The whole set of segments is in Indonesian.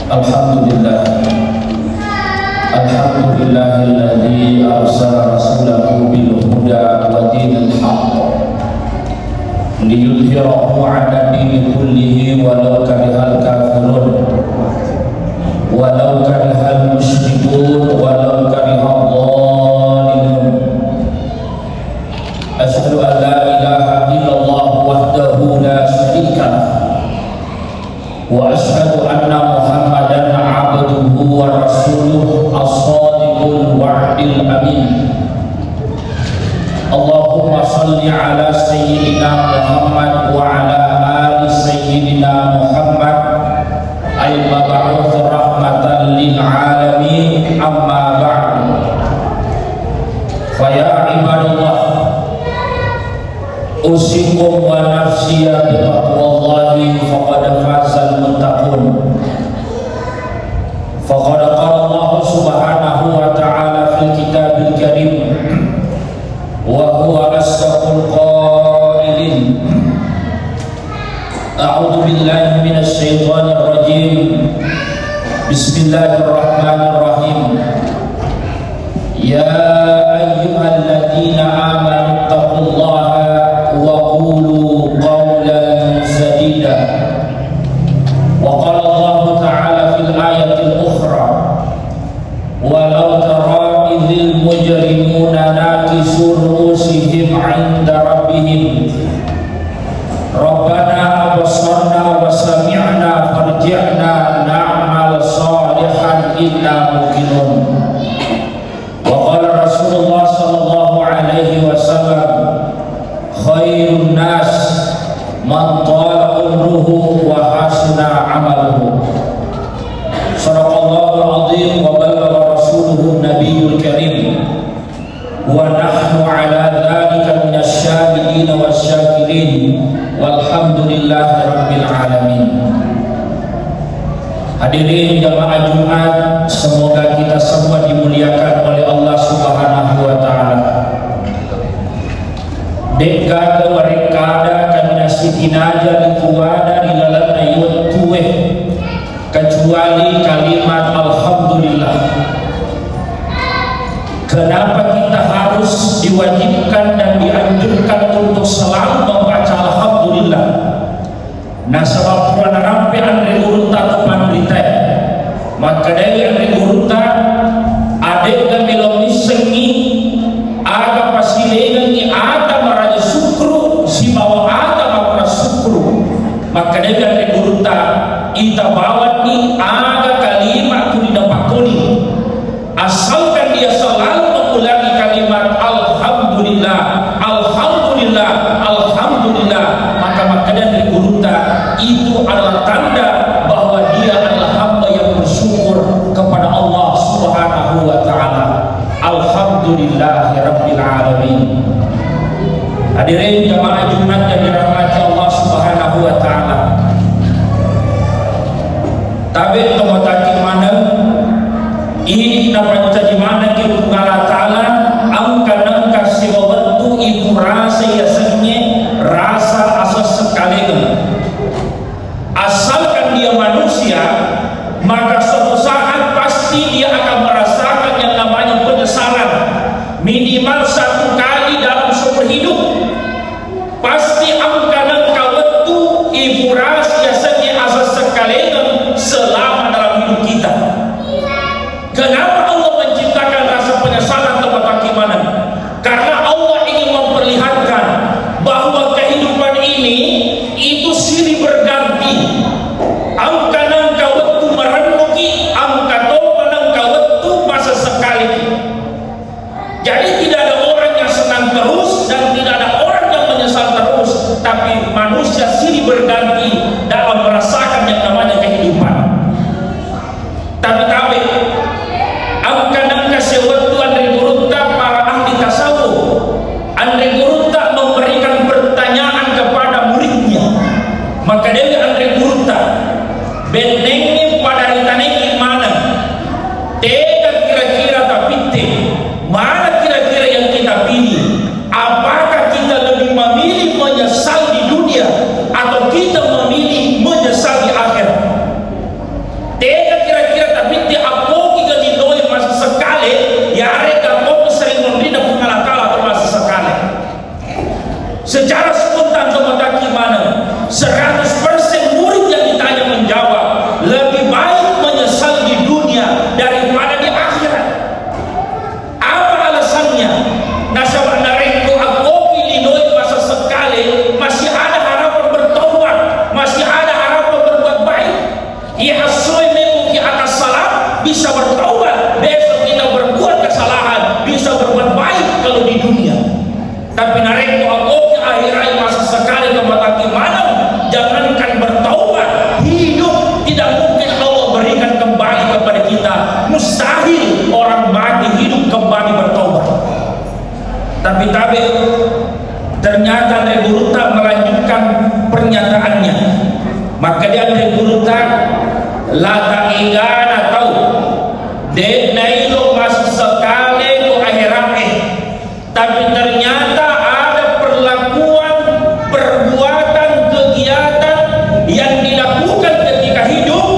Alhamdulillah, Alhamdulillahilladzi arsala rasulahu bil huda wa dinil haqq liyudhhirahu 'ala dini kullihi walau karihal kafirun walau karihal musyrikun walau karihal dhalimun. Asyhadu an la ilaha illallah wahdahu la syarika lah wa asyhadu anna Muhammadan abduhu wa rasuluh as-sadiqul wa'dil amin. Allahumma salli ala sayyidina Muhammad wa ala ali sayyidina Muhammad al-mab'uts rahmatan lil alamin, amma ba'du. Fa ya ibadallah, usikum wa nafsiya bi taqwallahi faqad fazal muttaqun. Faqad qala Allah subhanahu wa ta'ala fil kitabil karim wa huwa asdaqul qailin. A'udzu billahi minasy syaithanir rajim. Bismillahirrahmanirrahim. Ya ayyuhalladzina amanu taqullaha wa qulu qawlan sadida. Wa qala Allah ta'ala fil ayatil ukhra walau tara idzil mujrimuna nakisu ru'usihim 'inda rabbihim Rabbana absarna wa sami'na farji'na na'mal salihan inna muqinun. Wa qala Rasulullah sallallahu alaihi wasallam khairun nas man tala umruhu wa hasuna amaluhu. Sadaqallahul azim wa ballagha rasuluhu nabiyul karim wa nahnu ala dhalika minasy syahidin wasyakirin walhamdulillahi rabbil alamin. Hadirin jamaah Jumat, semoga kita semua dimuliakan oleh Allah Subhanahu wa taala. Dekada warekada kami nasitinaja dikuada di dalam ayat tuwe kecuali kalimat alhamdulillah. Kenapa kita harus diwajibkan dan dianjurkan untuk selalu membaca alhamdulillah? Nah, sebab puan rampe andre urunta teman berita, maka dari andre urunta adek kami lomi sengi aga pasilengan ni ada maraja sukru si bawa ada mara sukru, maka dari andre urunta ita bawa ni aga kalimat tu didapakuni asalkan dia selalu mengulangi kalimat alhamdulillah, alhamdulillah, alhamdulillah, maka dari urunta itu adalah tanda bahwa dia adalah hamba yang bersyukur kepada Allah Subhanahu wa taala. Alhamdulillahirabbil alamin. Hadirin jamaah Jumat yang dirahmati Allah Subhanahu wa taala. Tabe tomotaki mana ini dapat jadi mana ke Allah taala angka kasih waktu ibu rasa ya senye rasa asas sekali. Asalkan dia manusia, maka suatu saat pasti dia akan merasakan yang namanya penyesalan minimal satu kali dalam seumur hidup. Pasti angka waktu ibu rasa ya senye asas sekali selama dalam hidup kita. Kenapa Allah menciptakan rasa penyesalan tempat bagaimana? Karena Allah ingin memperlihatkan bahwa kehidupan ini itu silih berganti. Angka waktu merenungi, angka waktu masa sekali. Jadi tidak ada orang yang senang terus dan tidak ada orang yang menyesal terus, tapi manusia silih berganti dalam merasakan yang namanya kehidupan. Tapi ti apoki ka dinoi masa sekali yare ka mo sering membina pengalakala masa sekali secara spontan kepada gimana 100% murid yang ditanya menjawab lebih baik menyesal di dunia daripada di akhirat. Apa alasannya? Nasabah narengko apoki dinoi masa sekali masih ada harapan bertobat, masih ada harapan berbuat baik. Ya asoi memang di atas salah bisa bertobat, besok kita berbuat kesalahan bisa berbuat baik kalau di dunia. Tapi narengko apoki akhirat masa sekali kemata gimana? Jangankan bertaubat, hidup tidak mungkin Allah berikan kembali kepada kita. Mustahil orang mati hidup kembali bertaubat. Tapi ternyata Reguruta melanjutkan pernyataannya. Maka dia Reguruta lata igana tahu de nailo masih sekali ko akhirat tapi ternyata ada perlakuan perbuatan kegiatan yang dilakukan ketika hidup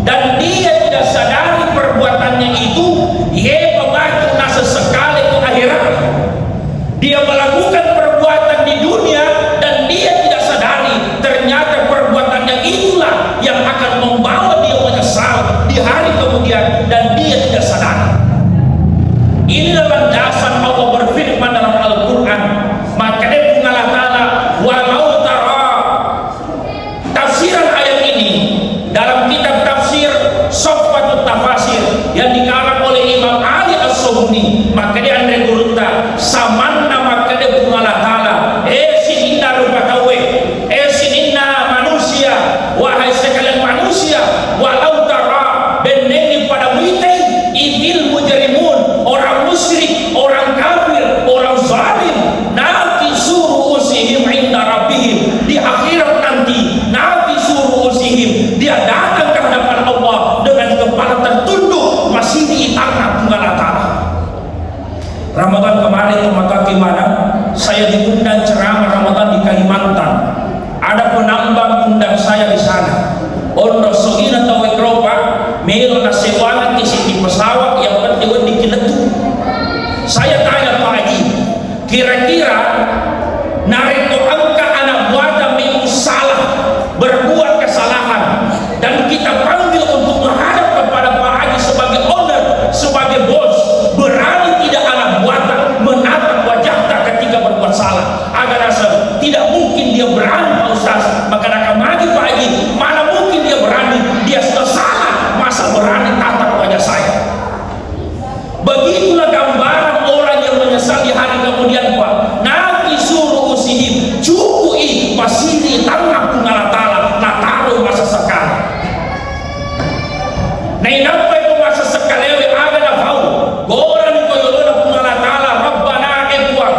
dan dia tidak sadari perbuatannya itu ia membantu nasa sekali ke akhirat. Dia melakukan perbuatan di dunia dan dia tidak sadari ternyata perbuatannya itulah yang akan membawa dia menyesal di hari kemudian dan dia tidak sadari. Inilah landasan Allah berfirman dalam Al-Quran. Maka dia mengatakan walau tara, tafsiran ayat ini dalam kitab tafsir Sofwatut Tafasir yang dikarang oleh Imam Ali As-Subuni. Maka dia Andre Gurunta samanna maka dia mengatakan sininna rupatawe sininna manusia wahai sekalian manusia walau tara beneni pada muitai idil mujrimun orang musyrik orang kafir orang zalim nanti suruh usihim inda rabbihim di akhirat nanti nanti suruh usihim dia datang ke hadapan Allah dengan kepala tertunduk masih diitangna pengalatan. Ramadan kemarin maka gimana saya diundang ceramah Ramadan di Kalimantan. Ada penambang undang saya di sana. Ondo sogina tawe kropa melo na sewana kisi pesawat yang penting di kiletu. Saya tanya Pak Haji, kira-kira nareko angka anak buah memang salah berbuat kesalahan dan kita panggil untuk menghadap kepada Pak Haji sebagai owner, sebagai bos, berani tidak anak buah menatap wajahnya ketika berbuat salah. Agar rasa tidak mungkin dia berani Pak Ustaz. Maka nak maju Pak Haji, mana mungkin dia berani? Dia sudah salah, masa berani tatap wajah saya? Begitulah gambaran orang yang menyesal di hari kemudian Pak. Nanti suruh usihim cukui masih tanah pengalatala nataruh masa sekali. Nah inapa itu masa sekali ada na bau. Goran ko yolona pengalatala Rabbana ebuang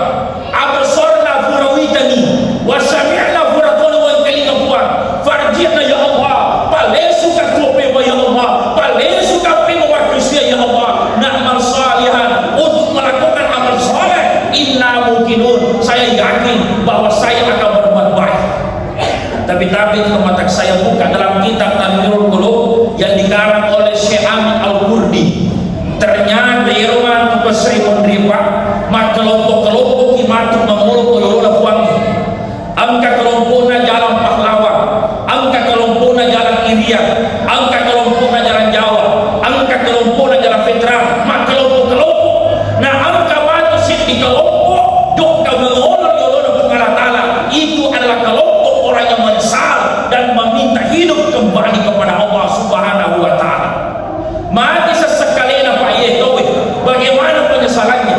absorna furawitani wasami'na furatona wa kalina buang farjina ya Allah palesu ka kope ya Allah palesu ka pemo waktusia ya Allah na'mal salihan untuk melakukan amal soleh inna mungkinun saya yakin bahwa saya akan berbuat baik. Tapi kemata saya buka dalam kitab Tanwirul Qulub yang dikarang oleh Syekh Amin Al-Qurdi. Ternyata Irwan Pesrimon Ripa mak kelompok-kelompok imatu menguluk koyola buang angka kelompoknya jalan pahlawan, angka kelompoknya jalan Irian, angka kelompoknya jalan Jawa, angka kelompoknya jalan Veteran, mak kelompok-kelompok. Nah angka batu sit di kelompok dokter mengolok yolona pengalatala itu adalah kelompok orang yang menyesal dan meminta hidup kembali kepada Allah Subhanahu wa Ta'ala. Mati sesekali Pak Yetowe, bagaimana penyesalannya?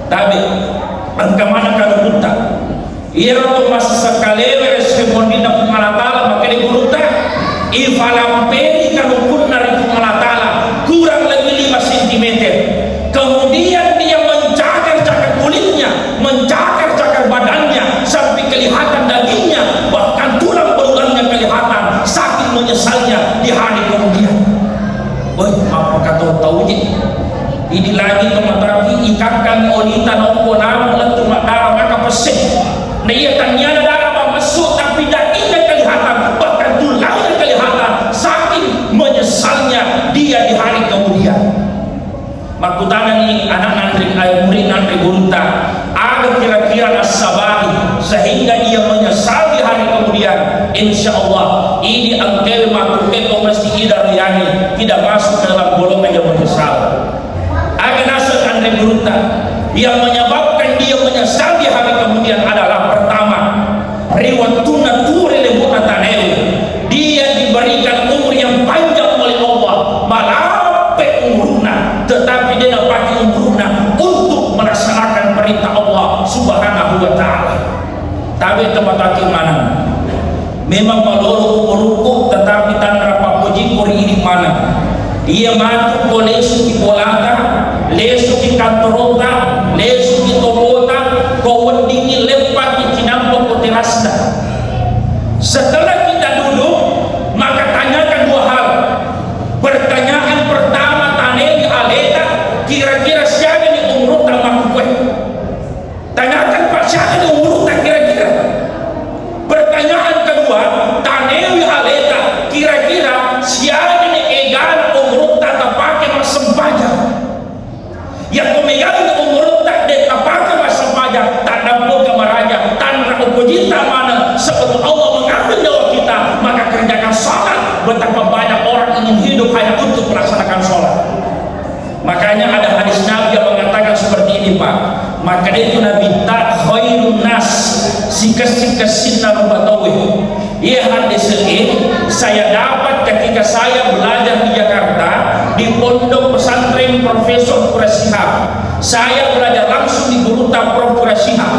Tapi angka mana kalau buta? Ia tu masa sekali respondina pengalatala maka digurunta ifalampeni kalau pun dari pengalatala kurang lebih 5 cm. Kemudian dia mencakar-cakar kulitnya, mencakar-cakar badannya sampai kelihatan dagingnya, bahkan tulang belulangnya kelihatan saking menyesalnya di hari kemudian. Apa kata tahu je? Ini lagi kemataki ikankan onita nongko nama lentu darah maka pesek. Nah ia tanya darah masuk tapi dagingnya kelihatan, bahkan tulangnya kelihatan saking menyesalnya di dia di hari kemudian. Makutana ni anak nantri murid nantri gurunta agar kira-kira as-sabahi sehingga dia menyesal di hari kemudian. Insya Allah ini angkel makuke kau mesti idar yani tidak masuk ke dalam golongan yang menyesal. Agar nasib nantri gurunta yang menyebabkan dia menyesal di hari kemudian adalah pertama, riwatuna turi lembutan tanewi, dia diberikan umur yang panjang oleh Allah malape umurna, tetapi dia tidak pakai umurna untuk melaksanakan perintah Allah Subhanahu wa ta'ala. Tapi tempat hati mana memang maloro urukuk tetapi tanpa papuji kori ini mana dia matu ko lesu di bolata, lesu di kantorota, lesu di tobota, ko wendingi lepat di kinampo ko terasda. Setelah kita duduk, maka tanyakan dua hal. Pertanyaan pertama, tanei aleta, kira-kira siapa ni umur tak makukwe? Tanyakan Pak siapa ni umur tak kira-kira. Pertanyaan kedua, tanei aleta, kira-kira siapa ni egan umur tak pakai masempajak. Yang pemegang umur tak pakai masempajak, tak nampu kamaraja, tanpa upujita mana sebetulnya Allah mengambil nyawa kita, maka kerjakan salat. Betapa banyak orang ingin hidup hanya untuk melaksanakan sholat. Makanya ada hadis Nabi yang mengatakan seperti ini, Pak. Maka itu Nabi tak khairun nas sikas-sikasin narubatawi. Ia hadis ini saya dapat ketika saya belajar di Jakarta di Pondok Pesantren Profesor Qurashihab. Saya belajar langsung di Gurunta Prof Qurashihab.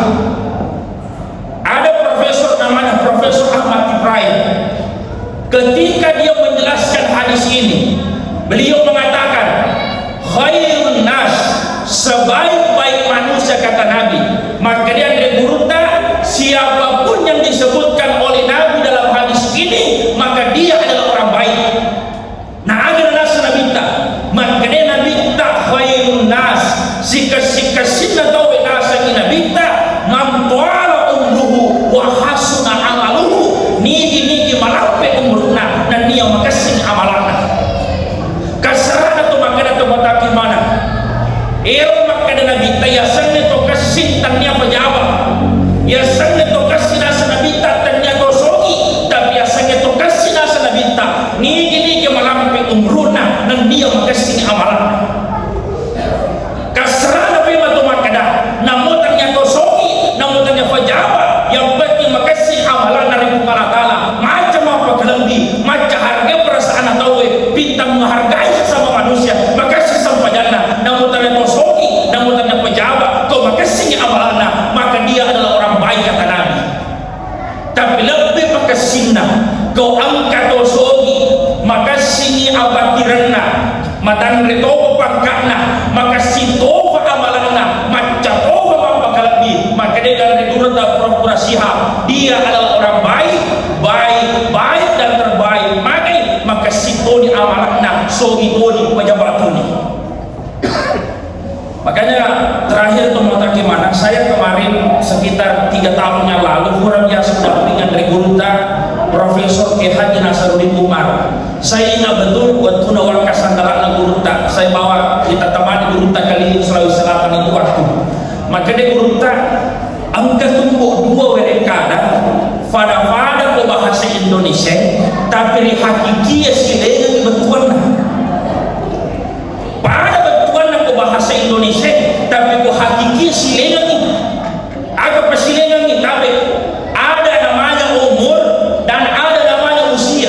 Ada profesor namanya Profesor Ahmad Ibrahim. Ketika dia menjelaskan hadis ini, beliau mengatakan khairun nas, sebaik-baik manusia kata Nabi. Maka dia dari Gurunta, siapapun yang disebutkan oleh Nabi dalam hadis ini, maka dia adalah orang baik. Nah, agar nas Nabi tak, maka dia Nabi tak khairun nas, sikas-sikasin atau nasa Nabi tak mampuala umruhu wa hasuna amaluhu, nigi malape umurna dan dia makasih amalanna. Kasarana atau makana atau bataki mana? Ero makana Nabi tak yasan itu kasih tanya pejabat, yasan itu kasih nasa Nabi tak tanya gosogi, tapi yasan itu kasih nasa Nabi tak nigi malape umurna dan dia makasih amalanna. Kasarana bima tu makana, namun tanya gosogi, namun tanya pejabat, yang penting makasih amalan dari Allah Taala. Macam apa kelebih, macam harga perasaan atau bintang menghargai sama manusia, makasih sama jannah. Namun tanya gosogi, namun tanya pejabat, kau makasih amalanna, maka dia adalah orang baik kata Nabi. Tapi lebih makasihna, kau angkat gosogi, makasih abatiranna, matan retobo pangkatna, makasih toba amalanna, macam toba apa kelebih, maka dia dari Gurunta Prof Qurashihab, dia adalah orang baik, baik dan terbaik. Maka sitoni amalanna, sogi toni pejabatuni. Makanya terakhir teman-teman gimana? Saya kemarin sekitar 3 tahun yang lalu kurang biasa dengan dari Gurunta Profesor Haji Nasaruddin Umar. Saya ingat betul waktu nawar kasandala Gurunta. Saya bawa kita temani Gurunta kali Sulawesi Selatan itu waktu. Maka di Gurunta angka tumbuh 2 werekada pada ko bahasa Indonesia, tapi hakiki silengan betuan. Pada betuan ko bahasa Indonesia, tapi ko hakiki silengan ni. Agak persilengan ni, tapi ada namanya umur dan ada namanya usia.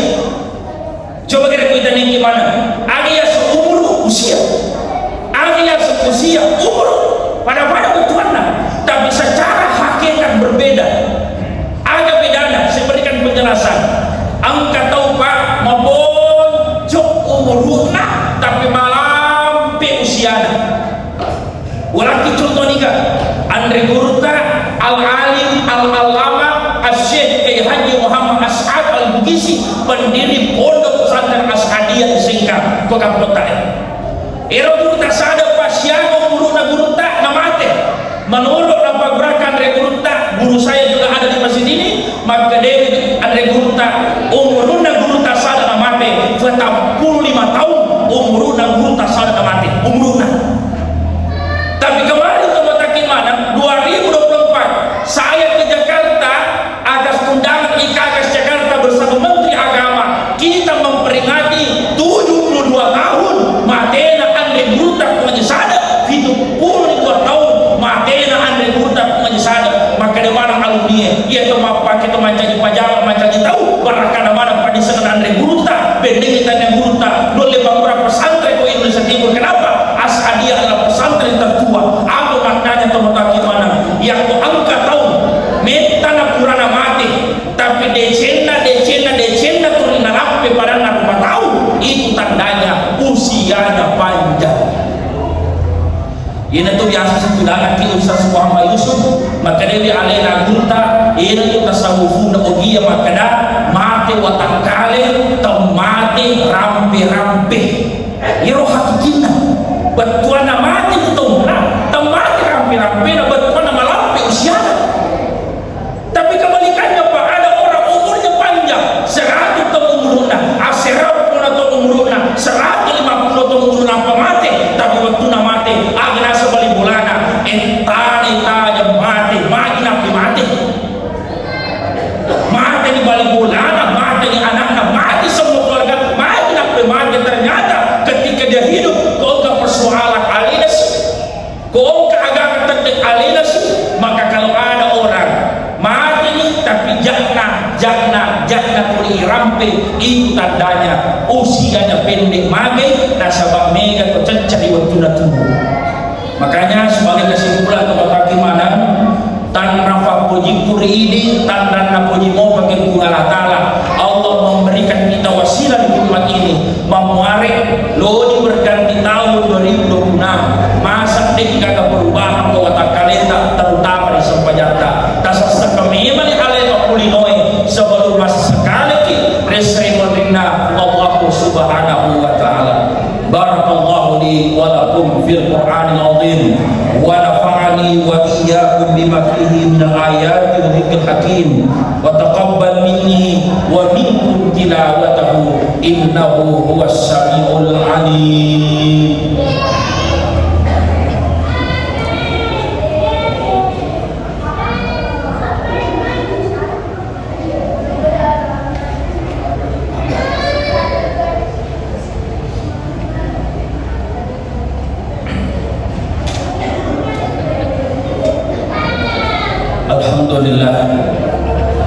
Coba kita nih gimana? Ada yang seumur usia, ada yang seusia umur. Pada betuan, tapi secara hakikat berbeda. Ada bedanya. Saya berikan penjelasan. Angka tahu Pak, mabonjok umurna, tapi malam pe usiana. Walaki contoh nih Andre Gurunta Al-Alim Al-Alama Asy-Syaikh Haji Muhammad As'ad Al-Bugisi, pendiri Pondok Pesantren As'adiyah di Singkang, Kota Kota. Ero Gurunta sada pasyago umurna Gurunta namate. Menurut apa gerakan Andre Gurunta, guru saya juga ada di masjid ini, maka Dewi Andre Gurunta umurna Gurunta sada namate 45 tahun umur sudah mati umurna. Tapi kemarin teman-teman mana 2024 saya ke Jakarta atas undangan IKKS Jakarta bersama Menteri Agama, kita memperingati 72 tahun Matena Andre Brutak Menyesada, 72 tahun Matena Andre Brutak Menyesada. Maka di mana alumni ia tu pakai tu macam pajama macam tahu barakana mana pada senang Andre Brutak bendeng yang Brutak oleh beberapa pesantren di Indonesia Timur. Kenapa? Ashadia adalah pesantren tertua. Apa maknanya teman-teman mana? Yang tu angka tahun metana purana mati, tapi decena turun narape pada 4 tahun, itu tandanya usianya panjang. Ini tu biasa sebulan nanti Ustaz Muhammad Yusuf maka dia alena gurta ini tu tasawufu na ogia makada mate watak kale tau mate rampe iro hakikina batuana mate tu na tau mate rampe na batuana malampe usianya. Tapi kebalikannya Pak, ada orang umurnya panjang 100 tahun umurnya, 100 tahun umurnya, 150 tahun umurnya apa mati, tapi waktu na mati agak sebalik bulana entah yang mati mati di balik bulana, mati di anak-anak, mati semua keluarga, mati ternyata ketika dia hidup kau ke persoalan alinas, kau ke agama tentang alinas. Maka kalau ada orang mati nih tapi jakna kuli rampe, itu tandanya usianya pendek mage nasabak mega atau cencari waktu tumbuh. Makanya sebagai kesimpulan kepada gimana tanpa puji puri ini tanpa puji mau bagi Allah Ta'ala, Allah memberikan kita wasilah di umat ini memuarek lo berganti tahun 2026 masa dek kagak perubahan ke watak kalenda terutama di Sempajata tasas kemimali aleta kulinoe sebelum masa sekali ki resri menerima Allah Subhanahu wa Ta'ala. Barakallahu li wa lakum fil Qur'anil azim wa nafa'ani wa iyyakum bima fihi min al-ayati wa dzikril hakim wa taqabbal minni wa minkum tilawatahu innahu huwas samiul alim.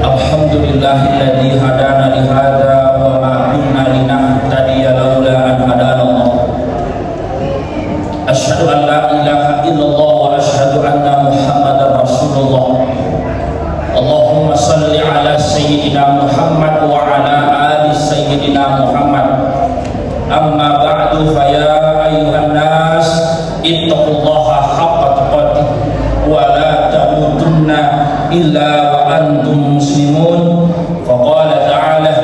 Alhamdulillahilladzi hadana li hadza wa ma kunna linahtadiya laula an hadana Allah. Asyhadu an la ilaha illallah wa asyhadu anna Muhammadar Rasulullah. Allahumma salli ala sayyidina Muhammad wa ala ali sayyidina Muhammad. Amma ba'du fa ya ayyuhan nas ittaqullaha haqqa tuqatih wa la tamutunna illa wa antum muslimun. Faqala ta'ala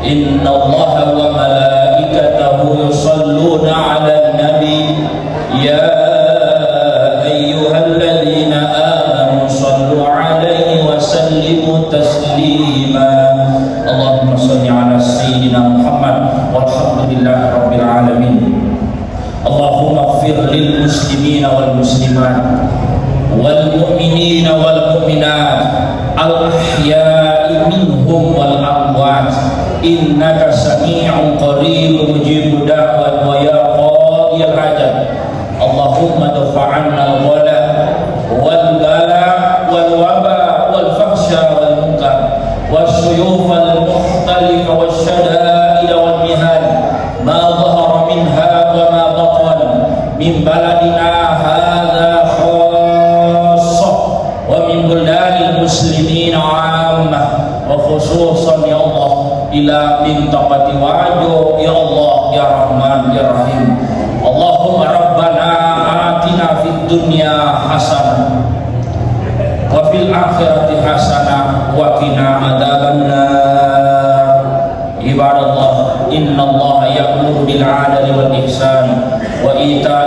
inna allaha wa malaikatahu yusalluna 'alan nabi ya ayyuhalladzina amanu sallu 'alaihi wa sallimu taslima. Allahumma shalli 'ala sayyidina Muhammad walhamdulillahi rabbil alamin. Allahumma ighfir lil muslimina wal muslimat wal mu'minina wal mu'minat al ahya'i minhum wal amwat innaka sami'un qaribun mujibud da'wat wa ya qadiyal hajat. Allahumma dafa'anna al-ghala wal bala wal waba wal fahsya wal munkar wasyuyuf al mukhtalifa wasyada'id wal mihal ma dhahara minha wa ma batan min baladina hadha muslimin ammah wa khususan ya Allah ila mintaqati wa'adu ya Allah ya Rahman ya Rahim. Allahumma rabbana atina fid dunya hasanah wa fil akhirati hasanah wa qina adzabannar. Ibadallah innallaha ya'muru bil 'adli wal ihsan wa ita'i